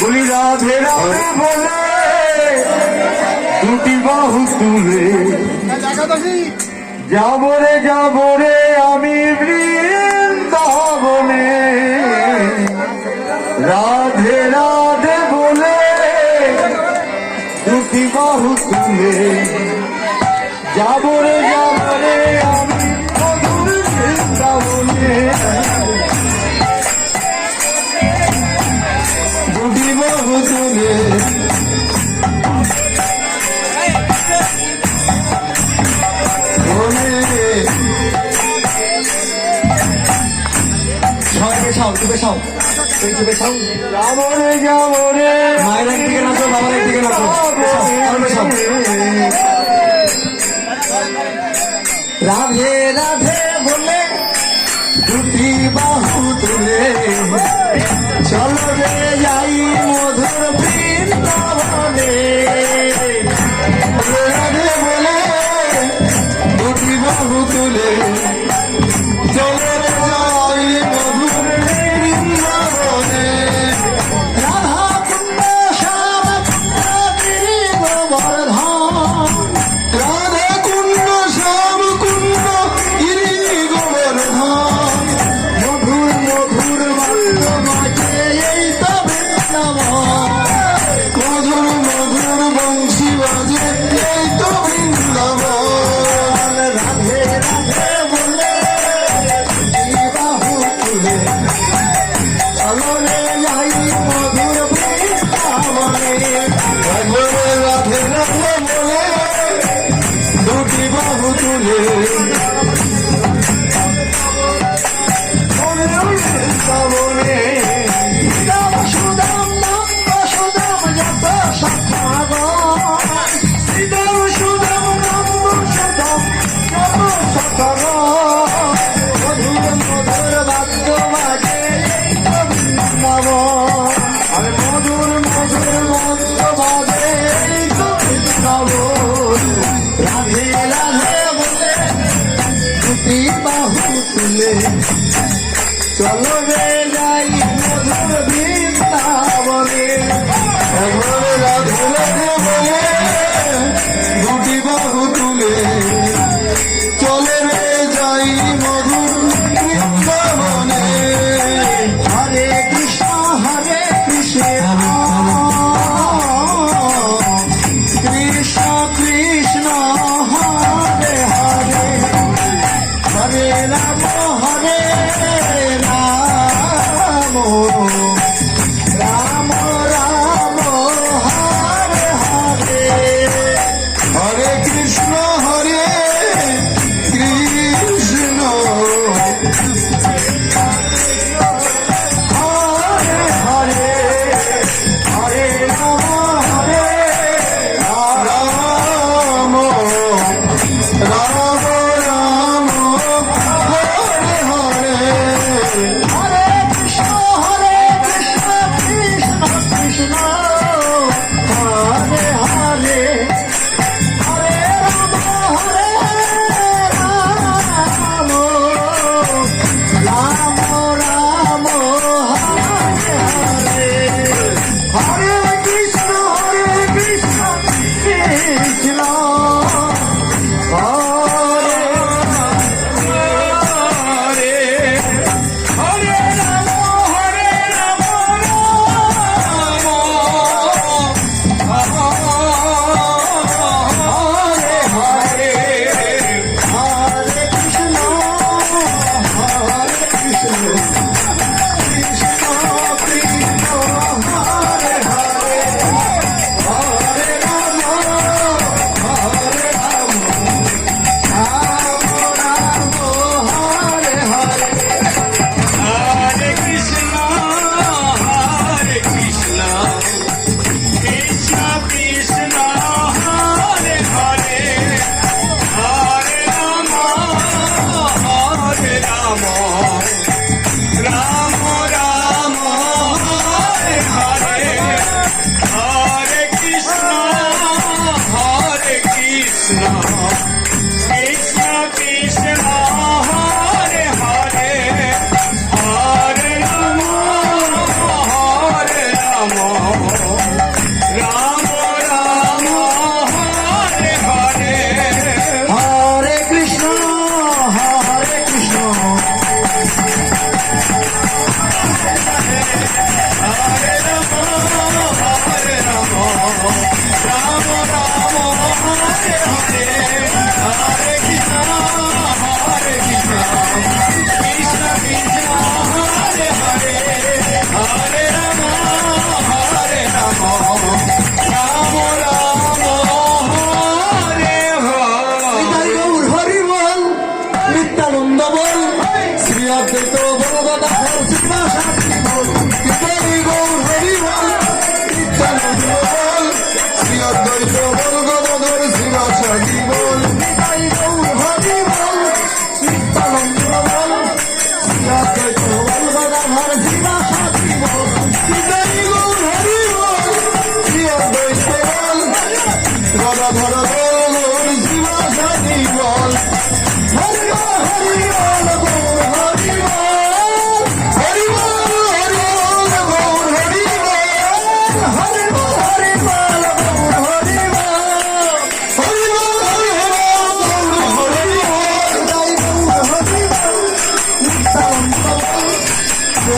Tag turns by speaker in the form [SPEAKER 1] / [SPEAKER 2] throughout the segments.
[SPEAKER 1] বলি রাধে রাধে বলে দুটি বাহু তুলে যাবো রে আমি বৃন্দাবনে। রাধে রাধে বলে দুটি বাহু তুলে যাবো রে আমি মধুর বৃন্দাবনে। দুটি বাহু তুলে যাবো রে
[SPEAKER 2] মায়ের একদিকে নাচো, বাবার একদিকে নাচো।
[SPEAKER 1] রাধে রাধে বলে দুটি বাহু তুলে চলো রে যাই মধুর বৃন্দাবনে। রাধে বলে দুটি বাহু তুলে চলো রে যাই মধুর বৃন্দাবনে। রাধা কুণ্ড শ্যাম কুণ্ড গিরি গোবর্ধন। রাধা কুণ্ড শ্যাম কুণ্ড গিরি গোবর্ধন। মধুর মধুর বাদ্য বাজে এই তো বৃন্দাবন। মধুর মধুর বংশী বাজে এই তো বৃন্দাবন। রাধে রাধে বলে বাহু তুলে চলো রে যাই মধুর বৃন্দাবনে। রাধে রাধে বলে দুটি বাহু তুলে বৃন্দাবনে। রাম সুদাম নন্দ সুদাম যত সখাগণ। শ্রীরাম সুদাম নন্দ সুদাম যত সখাগণ। মধুর মধুর বাদ্য বাজে এই তো বৃন্দাবন। আরে মধুর মধুর বাদ্য বাজে এই তো বৃন্দাবন। রাধে রাধে বলে দুটি বাহু তুলে চলো রে যাই মধুর বৃন্দাবনে। রাধে রাধে বলে দুটি বাহু তুলে চলে রে যাই মধুর বৃন্দাবনে। হরে কৃষ্ণ কৃষ্ণ কৃষ্ণ হরে হরে। হরে রাম রাম রাম অদ্বৈত বলগদাধর শিবাসাদি বল নিতাই গৌর হরি বল নিত্যানন্দ বল শ্রী অদ্বৈত বলগদাধর শিবাসাদি বল নিতাই গৌর হরি বল নিত্যানন্দ বল শ্রী অদ্বৈত বলগদাধর শিবাসাদি বল নিতাই গৌর হরি বল শ্রী অদ্বৈত বল গদাধর বল গৌর শিবাসাদি বল হরি বল হরি বল গৌর হরি বল হরি বল হরি বল গৌর হরি বল হরি বল হরি বল গৌর হরি বল হরি বল হরি বল গৌর হরি বল জয় গৌর হরি বল নিত্যানন্দ বল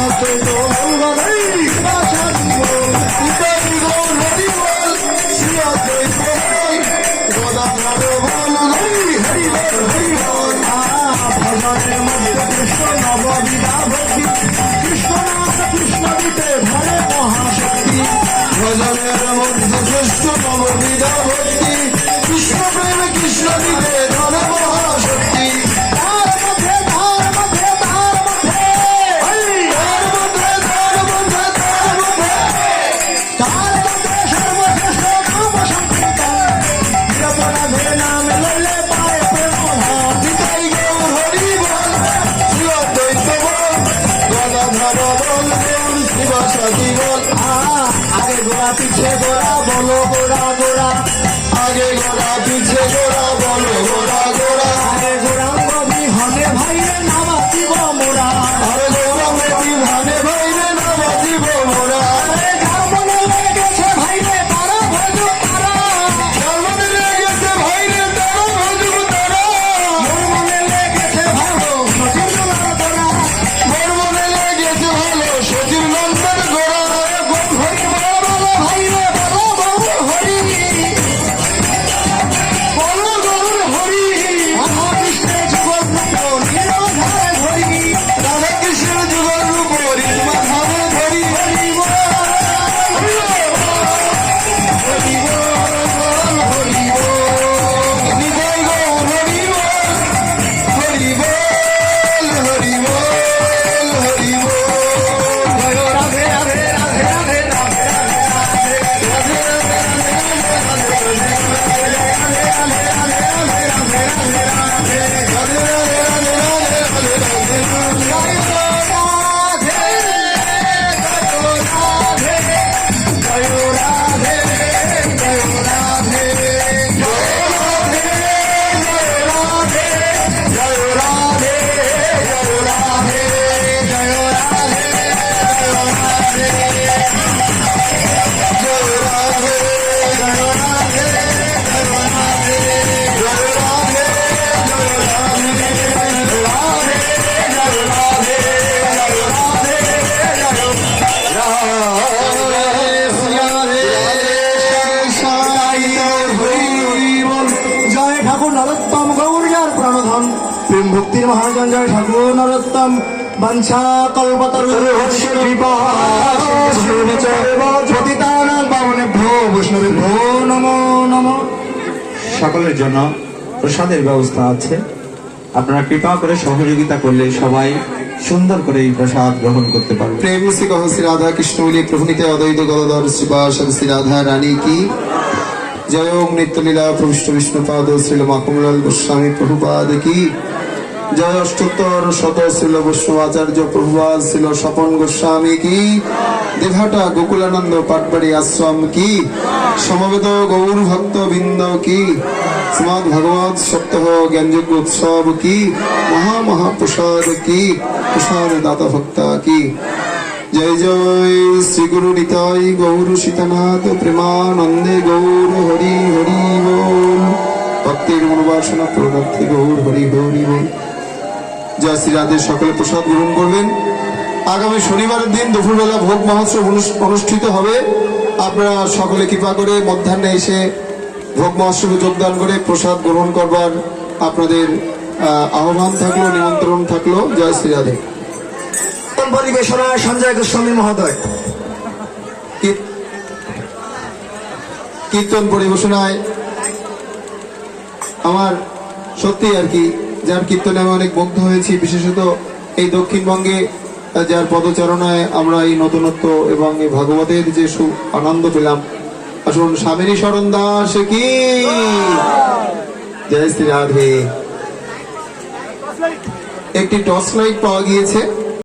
[SPEAKER 1] অদ্বৈত বলগদাধর শিবাসাদি বল নিতাই গৌর হরি বল শ্রী অদ্বৈত বল গদাধর বল হরি হরি বল হরি বল ভজনের মধ্যে কৃষ্ণ নববিধা ভক্তি কৃষ্ণনাথ কৃষ্ণ দিতে ধরে মহাশক্তি ভজনের মধ্যে শ্রেষ্ঠ নববিধা ভক্তি কৃষ্ণ প্রেমে কৃষ্ণ দিতে ধরে মহাশক্তি তার মধ্যে তার মধ্যে তার মধ্যে তার মধ্যে তার মধ্যে তার মধ্যে তার মধ্যে সর্বশ্রেষ্ঠ নাম সংকীর্তন নিরপরাধের নাম লইলে পায় প্রেম ধাম নিতাই গৌর হরি বল শ্রী অদ্বৈত বল গদাধর বল গৌর শিবাসাদি বল আগে গোড়া পিছে গোড়া বলো গোড়া গোড়া আগে গোড়া পিছে গোড়া বলো গোড়া গোড়া আগে গোড়াঙ্গ বিহনে ভাইরে নামাজিব মোরা আরে গৌরাঙ্গ বিহনে ভাইরে নামাজিব মোরা আরে যার মনে লেগেছে ভাইরে তারা ভজু তারা যার মনে লেগেছে ভাইরে তারা ভজু তারা মোর মনে লেগেছে ভালো সচিব তোরা মোর মনে লেগেছে ভালো সচিব নন্দন গোড়া গৌর হরি বল ভাইরে বলো গৌর হরি বলো গৌর হরি মহাকৃষ্ণের যুগল রূপ নিরাধারে ধরি রাধা কৃষ্ণের যুগল রূপ নিরাধারে ধরি হরি বল হরি বল হরি বল নিতাই গৌর হরি বল হরি বল হরি বল হরি বল জয় রাধে রাধে রাধে রাধে রাধে রাধে জয় ঠাকুর নরোত্তম গৌর যার প্রাণধন প্রেম ভক্তির মহাজন জয় ঠাকুর নরোত্তম বাঞ্ছা কল্পতরু পতিতানাং পাবনেভ্যো বৈষ্ণবেভ্যো নমো নমো।
[SPEAKER 2] সকলের জন্য প্রসাদের ব্যবস্থা আছে, আপনারা কৃপা করে সহযোগিতা করলে সবাই সুন্দর করে এই প্রসাদ গ্রহণ করতে পারবে।
[SPEAKER 1] प्रेम से कहो श्री राधा कृष्ण बोलिए प्रभु नित्य अद्वैत गदाधर शिवासाद श्री राधा रानी की जय। ओम नित्य लीला प्रविष्ट विष्णुपाद श्रील माखनलाल गोस्वामी प्रभुपाद की जय। अष्टोत्तर शत श्रील वैष्णवाचार्य प्रभुपाद श्रील स्वपन गोस्वामी की। देघाटा गोकुलानंद पाटबाड़ी आश्रम की। समवेत गौर भक्त बिंद की। श्रीमद भगवत सप्ताह ज्ञानयज्ञ उत्सव की। महा महाप्रसाद की। प्रसाद दाता भक्ता की जय जय। श्री गुरु निताई गौर सीतानाथ प्रेमानंदे गौर हरि हरि बोल। भक्तिर मनोबासना पूर्णार्थी गौर हरि हरि बोल। जय श्री राधे। सकले प्रसाद ग्रहण करबेन। आगामी शनिवार दिन दुपुरबेला भोग महोत्सव अनुष्ठित হবে। আপনারা সকলে কৃপা করে মধ্যাহ্নে এসে ভোগ মহোৎসবে যোগদান করে প্রসাদ গ্রহণ করবার আপনাদের আহ্বান থাকলো, নিমন্ত্রণ থাকলো। জয় শ্রী রাধে। পরিবেশনায় সঞ্জয় গোস্বামী মহোদয়। কীর্তন পরিবেশনায় আমার সত্যি আর কি, যার কীর্তনে আমি অনেক মুগ্ধ হয়েছি, বিশেষত এই দক্ষিণবঙ্গে যার পদচারণায় আমরা এই নতুনত্ব এবং এই ভাগবতের যে আনন্দ পেলাম। আসুন স্বামিনী শরণ দাস কি জয় শ্রী রাধে। একটি টর্চ লাইট পাওয়া গিয়েছে।